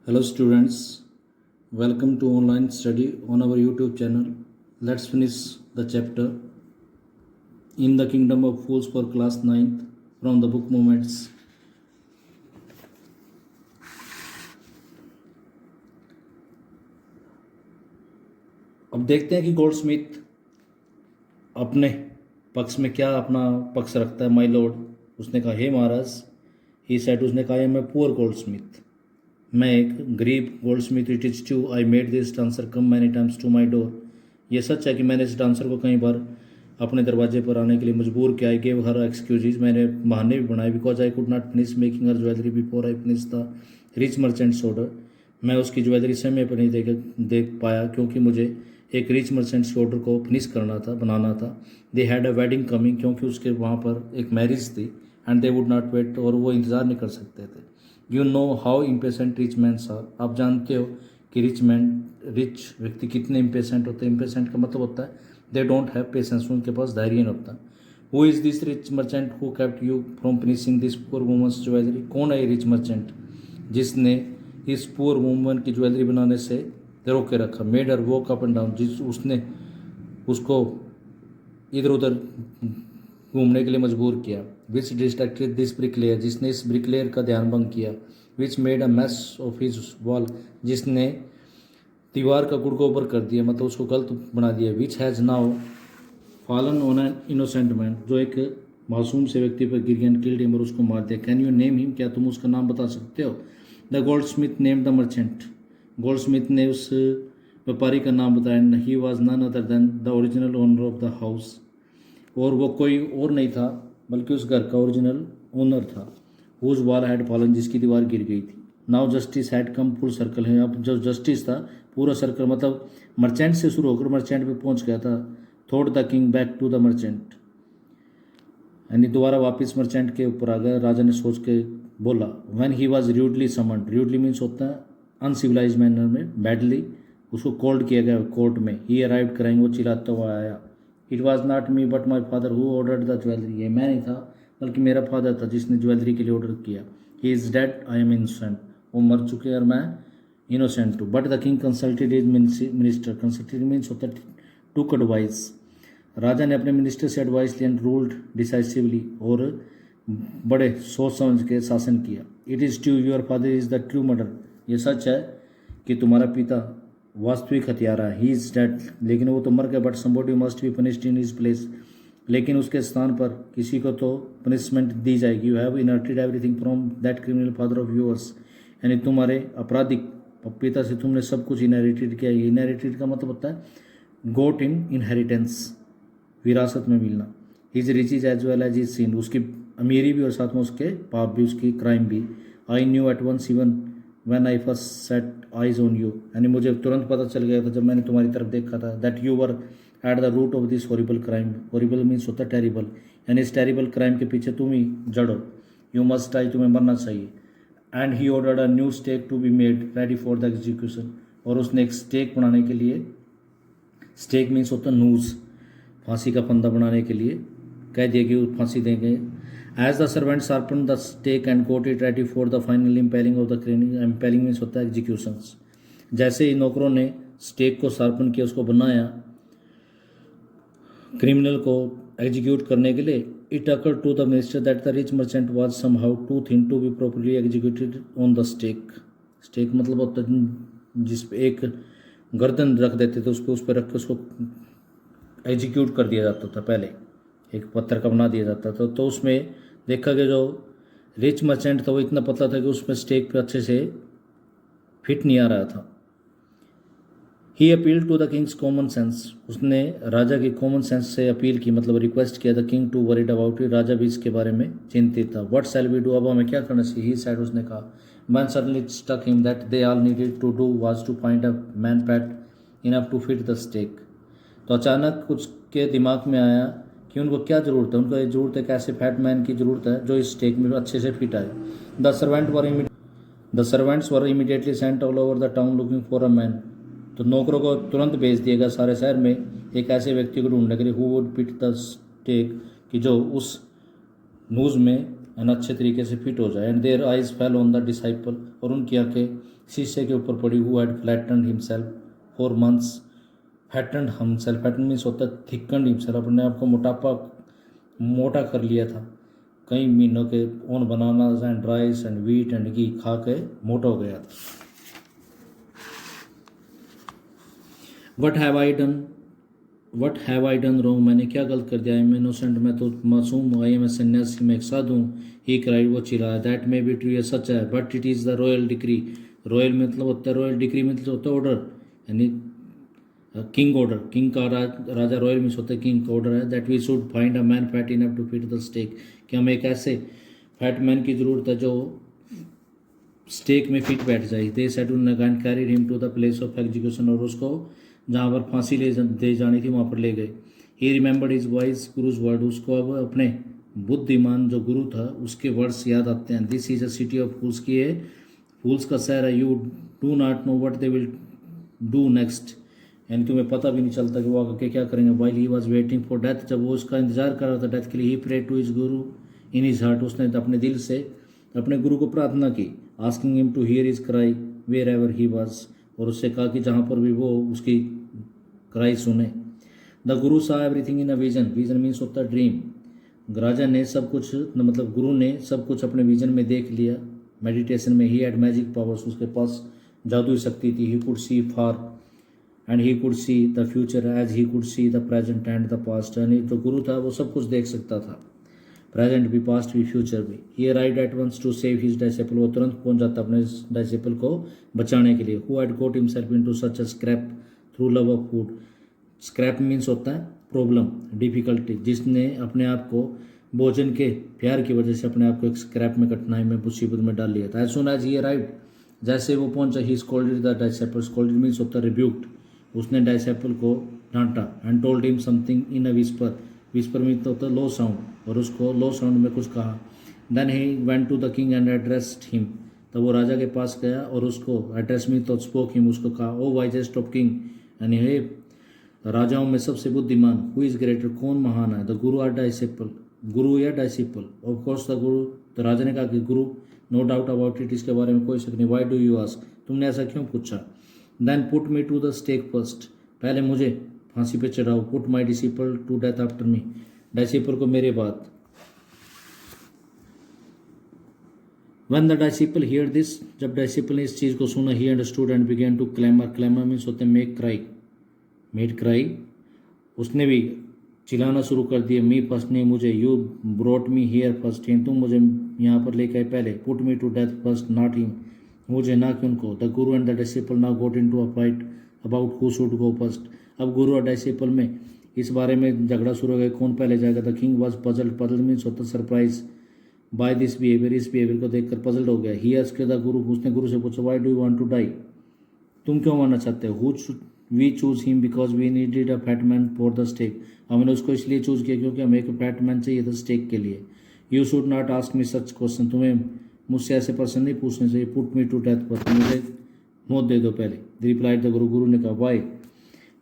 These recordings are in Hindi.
Hello students, welcome to online study on our YouTube channel. Let's finish the chapter In the Kingdom of Fools for class 9th from the book Moments. अब देखते हैं कि गोल्डस्मिथ अपने पक्ष में क्या अपना पक्ष रखता है। माय लॉर्ड, उसने कहा, हे महाराज। ही सेड, उसने कहा, मैं पुअर गोल्डस्मिथ, मैं एक गरीब goldsmith. It is true I made this dancer come many times to my door. ये सच है कि मैंने इस डांसर को कई बार अपने दरवाजे पर आने के लिए मजबूर किया। आई गेव हर एक्सक्यूजेज, मैंने बहाने भी बनाए। Because I could not finish making her jewellery before I finish the rich merchants order. मैं उसकी ज्वेलरी समय पर नहीं देख पाया क्योंकि मुझे एक रिच मर्चेंट्स के ऑर्डर को फिनिश करना था, बनाना था। They had a wedding coming, क्योंकि उसके वहाँ पर एक मैरिज थी। And they would not wait, और वो इंतज़ार नहीं कर सकते थे। You know how impatient rich mans are. आप जानते हो कि रिच व्यक्ति कितने इम्पेशेंट होते हैं। इम्पेशेंट का मतलब होता है दे डोंट हैव पेशेंस, उनके पास धैर्य नहीं होता। Who is this rich merchant who kept you from finishing this poor woman's jewellery. कौन है ये रिच मर्चेंट जिसने इस पुअर वुमन की ज्वेलरी बनाने से रोके रखा। Made her walk up and down, उसने उसको इधर उधर घूमने के लिए मजबूर किया। विच डिस्ट्रैक्टेड दिस ब्रिकलेयर, जिसने इस ब्रिकलेयर का ध्यान भंग किया। Which made a mass of his wall, जिसने दीवार का गुड़गोबर कर दिया, मतलब उसको गलत बना दिया। Which has now fallen on an innocent man, जो एक मासूम से व्यक्ति पर गिर गया। किल्ड हिम, और उसको मार दिया। कैन यू नेम हिम, क्या तुम उसका नाम बता सकते हो। The goldsmith name the merchant, goldsmith ने उस व्यापारी का नाम बताया। He was none other than the original owner of the house, और वो कोई और नहीं था बल्कि उस घर का ओरिजिनल ओनर था। हुज वॉल हैड फॉलन, जिसकी दीवार गिर गई थी। Now justice had come full circle है, अब जो जस्टिस था पूरा सर्कल, मतलब मर्चेंट से शुरू होकर मर्चेंट पे पहुंच गया था। Thought the king back to the merchant, यानी दोबारा वापस मर्चेंट के ऊपर आ गया। राजा ने सोच के बोला, when he was rudely summoned, rudely means होता है अनसिविलाइज मैनर में, बैडली उसको कॉल्ड किया गया कोर्ट में। ही अराइव क्राइंग, वो चिल्लाता हुआ आया। It was not me but my father who ordered the jewellery, ये मैं नहीं था बल्कि मेरा फादर था जिसने ज्वेलरी के लिए ऑर्डर किया। He is dead I am innocent, वो मर चुके हैं और मैं इनोसेंट हूँ। But the king consulted is minister, consulted means होता है टुक एडवाइस। राजा ने अपने मिनिस्टर से एडवाइस लिया। रूल्ड डिसाइसिवली, और बड़े सोच समझ के शासन किया। It is true your father is the true murder, ये सच है कि तुम्हारा पिता वास्तविक हत्यारा है। ही इज़ डेड, लेकिन वो तो मर गया। But somebody must be punished in his place, लेकिन उसके स्थान पर किसी को तो पनिशमेंट दी जाएगी। You have इनहर्टेड everything from that criminal father of yours, यानी तुम्हारे आपराधिक पिता से तुमने सब कुछ इनहेरिटेड किया। इनहेरिटेड का मतलब होता है गोट इन इनहेरिटेंस, विरासत में मिलना। His riches as well as his sin, उसकी अमीरी भी और साथ में उसके पाप भी, उसकी क्राइम भी। I knew at once even when I first set eyes on you, यानी मुझे तुरंत पता चल गया था जब मैंने तुम्हारी तरफ देखा था। That you were at the root of this horrible crime, horrible means होता है टेरिबल, यानी इस टेरिबल क्राइम के पीछे तुम ही जड़ हो। यू मस्ट डाई, तुम्हें मरना चाहिए। And he ordered a new stake to be made ready for the execution, और उसने एक स्टेक बनाने के लिए, स्टेक मीन्स होता है नूज, फांसी का फंदा बनाने के लिए कह दिया कि फांसी देंगे। As the servant sharpen the stake and got it ready for the final impaling of the criminal, impaling means होता है एग्जीक्यूशंस। जैसे ही नौकरों ने स्टेक को शार्पन किया, उसको बनाया क्रिमिनल को एग्जीक्यूट करने के लिए। It occur to the minister that the rich merchant was somehow too thin to be properly executed on the stake. Stake मतलब होता है जिस पे एक गर्दन रख देते थे, उस पर रख के उसको एग्जीक्यूट कर दिया जाता था। पहले एक पत्थर का बना दिया जाता था। तो उसमें देखा कि जो रिच मर्चेंट था वो इतना पतला था कि उसमें स्टेक पे अच्छे से फिट नहीं आ रहा था। He appeal to the king's common sense, उसने राजा की कॉमन सेंस से अपील की, मतलब रिक्वेस्ट किया। The king too worried about it, राजा भी इसके बारे में चिंतित था। व्हाट शैल वी डू, अब हमें क्या करना चाहिए। ही साइड, उसने कहा। Man suddenly stuck him that they all needed to do was to find a man fat enough to fit the stake. तो अचानक उसके दिमाग में आया कि उनको क्या ज़रूरत है। उनको ये ज़रूरत है कि ऐसे फैट मैन की ज़रूरत है जो इस स्टेक में अच्छे से फिट आए। The servants were immediately sent all over the town looking for a man, तो नौकरों को तुरंत भेज दिया गया सारे शहर में एक ऐसे व्यक्ति को ढूंढने के लिए। Who would fit the stake, कि जो उस नूज में एंड अच्छे तरीके से फिट हो जाए। And their eyes fell on the disciple, और उनकी आंखें शीशे के ऊपर पड़ी। Who had flattened himself for months, fattened himself, fatten means होता है थिकनड हिमसेल्फ, अपने आप को मोटा कर लिया था कई महीनों के on bananas and rice and wheat and ghee खा के मोटा हो गया था। What have I done wrong, मैंने क्या गलत कर दिया। आई एम इनोसेंट, मैं तो मासूम हूँ। आई एम ए सन्यासी, मैं एक साधु हूँ। ही क्राइड, वो चिल्लाया। दैट मे बी ट्रू, ये सच है, but it is the royal decree. Royal मतलब होता है, रॉयल डिक्री मतलब होता है ऑर्डर, यानी किंग ऑर्डर। किंग का राजा, रॉयल मीन्स होता है किंग का ऑर्डर है। That we should find a man fat enough to fit the stake, कि हमें एक ऐसे फैट मैन की ज़रूरत है जो स्टेक में फिट बैठ जाए। They said and carried him to the place of execution, और उसको जहाँ पर फांसी दे जानी थी वहाँ पर ले गए। He remembered his wise guru's word, उसको अब अपने बुद्धिमान जो गुरु था उसके वर्ड्स याद आते हैं। This is a city of fools, की है फूल्स का शहर है। You do not know what they will do next, यानी तुम्हें पता भी नहीं चलता कि वो आगे क्या करेंगे। While he was waiting for death, जब वो उसका इंतजार कर रहा था डेथ के लिए, ही prayed to his Guru in his heart, उसने अपने दिल से अपने गुरु को प्रार्थना की। Asking him to hear his cry wherever he was, और उससे कहा कि जहाँ पर भी वो उसकी क्राई सुने। द गुरु सा everything in a vision, vision means होता है ड्रीम। राजा ने सब कुछ, मतलब गुरु ने सब कुछ अपने विजन में देख लिया, मेडिटेशन में। ही हैड मैजिक पावर्स, उसके पास जादुई शक्ति थी। He could see far and he could see the future as he could see the present and the past, यानी जो गुरु था वो सब कुछ देख सकता था, प्रेजेंट भी, पास्ट भी, फ्यूचर भी। He arrived at once to save his disciple, वो तुरंत पहुंच जाता अपने डिसिपल को बचाने के लिए। Who had got himself into such a scrape through love of food, scrape means होता है प्रॉब्लम, डिफिकल्टी, जिसने अपने आप को भोजन के प्यार की वजह से अपने आप को एक स्क्रैप में, कठिनाई में, मुसीबत में डाल लिया था। As soon as he arrived, जैसे वो पहुंचा, he scolded the disciple, scolded means होता है रिब्यूक्ड, उसने डिसिपल को डांटा। And told him something in a whisper, whisper means होता है लो साउंड, और उसको लो साउंड में कुछ कहा। Then he went to the king and addressed him, तब वो राजा के पास गया और उसको एड्रेस में तो स्पोक हिम, उसको कहा, ओ वाइजेस्ट ऑफ किंग, यानी हे राजाओं में सबसे बुद्धिमान। हु इज ग्रेटर, कौन महान है। द गुरु आर डिसिपल, गुरु या डिसिपल, ऑफ कोर्स द गुरु। तो राजा ने कहा कि गुरु, नो डाउट अबाउट इट, इसके बारे में कोई शक नहीं। वाई डू यू आस्क, तुमने ऐसा क्यों पूछा। Then put me to the stake first, पहले मुझे फांसी पे चढ़ाओ। Put my disciple to death after me, disciple को मेरे बाद। When the disciple heard this, जब डिसिपल ने इस चीज़ को सुना, he understood and began to clamor, clamor means होते हैं make cry, made cry, उसने भी चिल्लाना शुरू कर दिया। मी फर्स्ट, नहीं मुझे, you brought me here first, तुम मुझे यहाँ पर लेके आए पहले। Put me to death first, not him, मुझे ना कि उनको। The guru and the disciple now got into a fight about who should go first, अब गुरु और डिसिपल में इस बारे में झगड़ा शुरू हो गया, कौन पहले जाएगा। The king was puzzled, puzzled means होता सरप्राइज, बाय दिस बिहेवियर, इस बिहेवियर को देखकर पजल्ड हो गया। ही आस्क्ड द गुरु, उसने गुरु से पूछा, why do you want to die, तुम क्यों मरना चाहते हो। We choose him because we needed a fat man for the stake, हमने उसको इसलिए चूज किया क्योंकि हमें एक फैट मैन चाहिए था स्टेक के लिए। You should not ask me such question, तुम्हें मुझसे ऐसे प्रश्न नहीं पूछने चाहिए। पुट मी टू डेथ पर, मुझे मौत दे दो पहले। रिप्लाइड द गुरु, गुरु ने कहा, why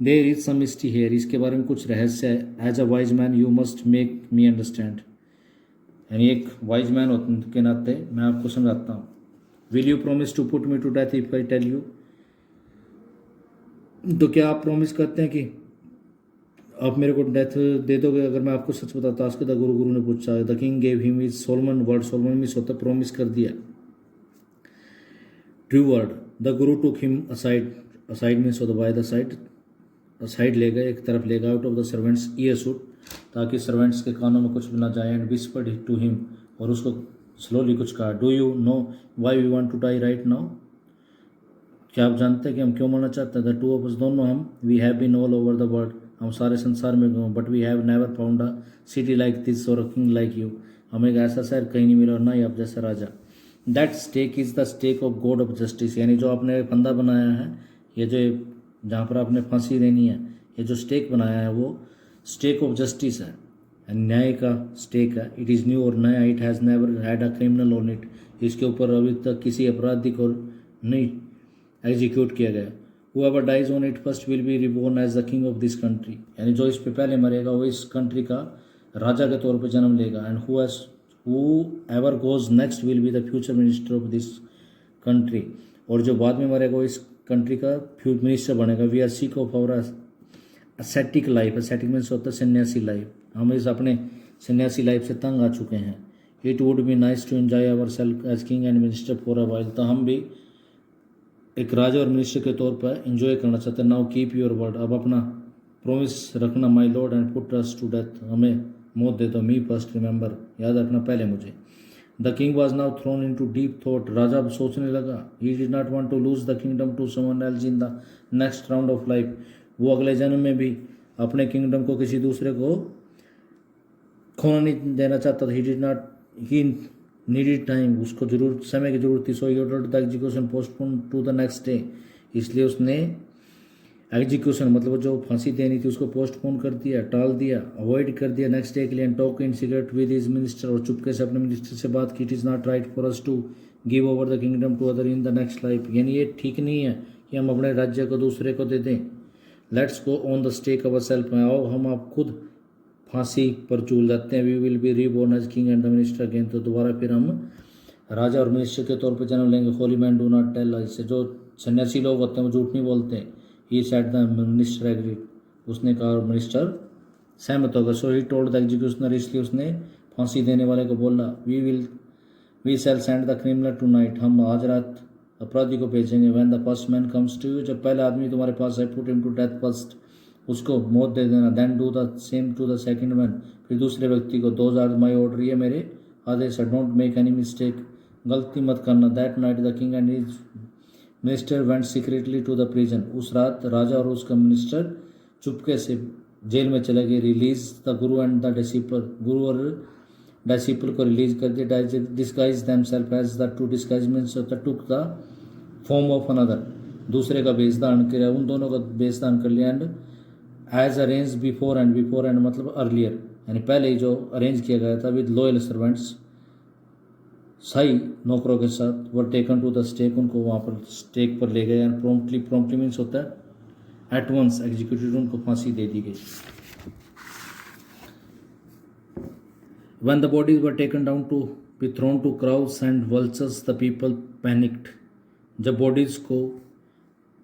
there is some mystery here, इसके बारे में कुछ रहस्य है। As a wise man you must make me understand, यानी एक वाइज मैन होने के नाते मैं आपको समझाता हूँ। Will you promise to put me to death if I tell you, तो क्या आप प्रॉमिस करते हैं कि आप मेरे को डेथ दे दोगे अगर मैं आपको सच बताता। आस्क द गुरु, गुरु ने पूछा। The king gave him his Solomon word, Solomon means होता प्रॉमिस कर दिया, true word. The Guru took him aside, aside means होता बाय द साइड, साइड ले गए, एक तरफ ले गए। Out of the servants year shoot, ताकि सर्वेंट्स के कानों में कुछ भी ना जाए। एंड विस्पर्ड टू हिम, और उसको स्लोली कुछ कहा। Do you know why we want to die right now, क्या आप जानते हैं कि हम क्यों मरना चाहते हैं। द टू ऑफ अस, दोनों हम, we have been all over the world, हम सारे संसार में गए, but we have never found a city like this और अ किंग लाइक यू, हमें एक ऐसा शहर कहीं नहीं मिला और ना ही आप जैसा राजा। That stake is the stake of God of justice, यानी जो आपने फंदा बनाया है, ये जो जहाँ पर आपने फांसी देनी है, ये जो स्टेक बनाया है वो स्टेक ऑफ जस्टिस है, न्याय का स्टेक है। इट इज़ न्यू और नया। It has never had a criminal on it, इसके ऊपर अभी तक किसी अपराधी को नहीं एग्जीक्यूट किया गया। Whoever dies on it first will be reborn as the king of this country, यानी जो इस पे पहले मरेगा वो इस कंट्री का राजा के तौर पे जन्म लेगा। And who ever goes next will be the future minister of this country, और जो बाद में मरेगा वो इस कंट्री का मिनिस्टर बनेगा। We are sick of our ascetic life, ascetic means होता है सन्यासी लाइफ, हम इस अपने सन्यासी लाइफ से तंग आ चुके हैं। It would be nice to enjoy our self as king and minister for a while, तो हम भी एक राजा और मिनिस्टर के तौर पर एंजॉय करना चाहते हैं। नाउ कीप योर वर्ड, अब अपना प्रोमिस रखना, my lord and put us to death, हमें मौत दे दो। मी फर्स्ट रिमेंबर, याद रखना पहले मुझे। The king was now thrown into deep thought, राजा अब सोचने लगा। He did not want to lose the kingdom to someone else in the next round of life, वो अगले जन्म में भी अपने किंगडम को किसी दूसरे को खोना नहीं देना चाहता था। ही नीडेड टाइम, उसको जरूर समय की जरूरत थी। So he ordered the execution postpone to the next day, इसलिए उसने एग्जीक्यूशन मतलब जो फांसी देनी थी उसको पोस्टपोन कर दिया, टाल दिया, अवॉइड कर दिया नेक्स्ट डे के लिए। Talk in secret with his minister, और चुपके से अपने मिनिस्टर से बात की। It is not right for us to give over the kingdom to other in the next life, यानी ये ठीक नहीं है कि हम अपने राज्य को दूसरे को दे दें। Let's go on the stake our self, आओ हम आप खुद फांसी पर झूल जाते हैं। We will be reborn as king and the minister again, तो दोबारा फिर हम राजा और मिनिस्टर के तौर पर जन्म लेंगे। Holy man do not tell, इससे जो सन्यासी लोग होते हैं वो झूठ नहीं बोलते। He said the minister agreed, उसने कहा और मिनिस्टर सहमत होगा। So he told the executioner, इसलिए उसने फांसी देने वाले को बोला, we shall send the criminal tonight, हम आज रात अपराधी को भेजेंगे। When the first man comes to you, जब पहले आदमी तुम्हारे पास है, put him to death first, उसको मौत दे देना। Then do the same to the second man, फिर दूसरे व्यक्ति को। दोज आर माई ऑर्डर, ये मेरे आदेश है। डोंट मेक एनी मिस्टेक, गलती मत करना। That night the king and his minister went secretly to the prison, उस रात राजा और उसका मिनिस्टर चुपके से जेल में चले गए। Release the guru and the disciple, गुरु और डिसिपल को रिलीज कर दिया। Disguise themselves as the two, disguise means took the form of another, दूसरे का वेश धारण किया, उन दोनों का वेश धारण कर लिया। And as arrange before and मतलब अर्लियर, यानी पहले ही जो अरेंज किया गया था। विद लॉयल सर्वेंट्स, सही नौकरों के साथ। Were taken to the stake, उनको वहाँ पर स्टेक पर ले गए। एंड प्रॉम्प्टली मीन्स होता है एट वंस एग्जीक्यूटेड, उनको फांसी दे दी गई। When the bodies were taken down to be thrown to crows and vultures, the people panicked. जब बॉडीज को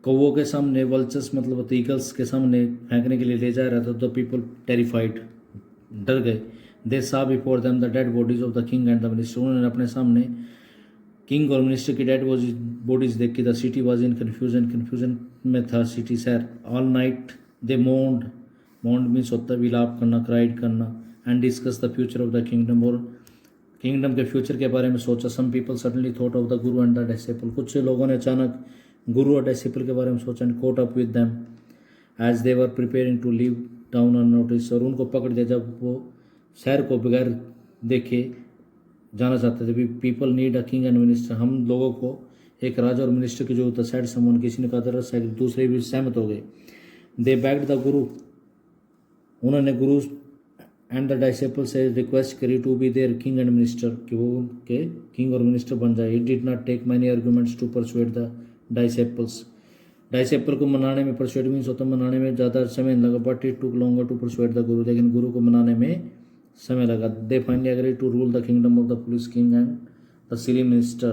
कौवों के सामने, वल्चर्स मतलब ईगल्स के सामने फेंकने के लिए ले जा रहा था, तो पीपल टेरिफाइड, डर गए। दे सा before them the dead bodies of the king and the minister, उन्होंने अपने सामने किंग और मिनिस्टर की डेड बॉडीज देख के the city was in confusion में था सिटी शहर। All night they moaned means होता है विलाप करना, क्राइड करना। And discuss the future of the kingdom, और किंगडम के फ्यूचर के बारे में सोचा। Some people suddenly thought of the guru and the disciple, कुछ लोगों ने अचानक गुरु और डिसिपल के बारे में सोचा। And caught up with them as they were preparing to leave down on notice, और उनको पकड़ दिया जब वो शहर को बगैर देखे जाना चाहते थे। People need a king and minister, हम लोगों को एक राजा और मिनिस्टर की जरूरत है। सैड समवन, किसी ने कहा था, दूसरे भी सहमत हो गए। दे बैग्ड द गुरु, उन्होंने गुरु एंड द डिसिपल से रिक्वेस्ट करी to be their king and minister, कि वो उनके किंग और मिनिस्टर बन जाए। It did not take many arguments to persuade the disciple को मनाने में, परसुएड मीन्स होता मनाने में ज़्यादा समय नहीं लगा। But it took longer to persuade the guru, लेकिन गुरु को मनाने में समय लगा। They finally agree to rule the kingdom of the police king and the silly minister,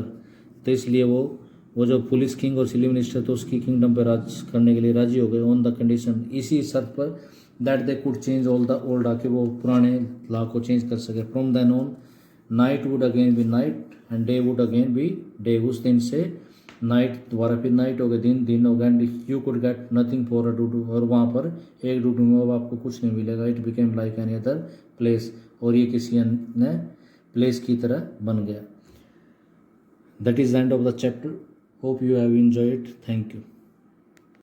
तो इसलिए वो जो पुलिस किंग और सिली मिनिस्टर तो उसकी किंगडम पर राज करने के लिए राजी हो गए। ऑन द कंडीशन, इसी शर्त पर that they could change all the old, आके वो पुराने लॉ को चेंज कर सके। From then on night would again be night and day would again be day, उस दिन से नाइट दोबारा फिर नाइट हो गए, दिन हो गए। And you could get nothing for a डूडू, और वहाँ पर एक डूडू में अब आपको कुछ नहीं मिलेगा। It became like any other place, और ये किसी अन्य प्लेस की तरह बन गया। That is the end of the chapter. Hope you have enjoyed. Thank you.